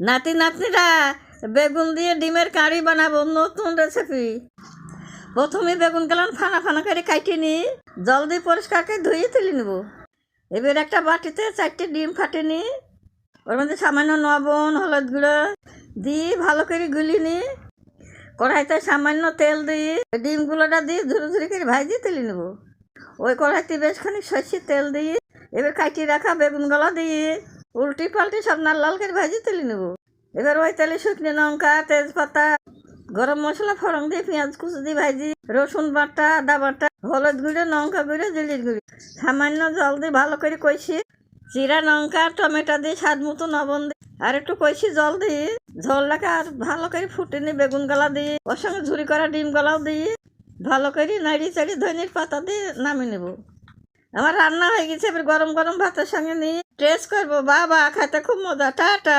নাতি নাতনিরা বেগুন দিয়ে ডিমের কারি বানাবো, নতুন রেসিপি। প্রথমে বেগুন গেলাম ফানা ফানা করে কাটিয়ে নিই, জল দিয়ে পরিষ্কার করে ধুয়ে তুলে নেব। এবার একটা বাটিতে 4টে ডিম ফাটে নিই, ওর মধ্যে সামান্য লবণ হলুদ গুঁড়ো দিয়ে ভালো করে গুলিয়ে নিই। কড়াইতে সামান্য তেল দিয়ে ডিমগুলোটা দিয়ে ধরে ধরে করে ভাজিয়ে তুলে নেব। ওই কড়াইতে বেশ খানিক সর্ষের তেল দিয়ে এবার কাটিয়ে রাখা বেগুনগুলো দিয়ে উল্টি পাল্টি সব লাল লাল করে ভাজিয়ে তুলে নেব। এবার ওই তেলে শুকনো লঙ্কা, তেজপাতা, গরম মশলা ফোড়ন দিয়ে পেঁয়াজ কুচি দিয়ে ভাজি, রসুন বাটা, আদা বাটা, হলুদ গুঁড়ো, লঙ্কা গুঁড়ো, জিরির গুঁড়ো, সামান্য জল দিয়ে ভালো করে কষি জিরা লঙ্কা টমেটো দিয়ে স্বাদ মতো লবণ দিয়ে আর একটু কষি জল দিয়ে ঝোলটাকে আর ভালো করে ফুটে নিই। বেগুন গলা দিয়ে ওর সঙ্গে ঝুরি করা ডিম গলাও দিয়ে ভালো করে নাড়ি চাড়ি ধনিয়ার পাতা দিয়ে নামিয়ে নেব। আমার রান্না হয়ে গেছে, এবার গরম গরম ভাতের সঙ্গে নিয়ে টেস্ট করবো। বাবা, খেতে খুব মজা। টাটা।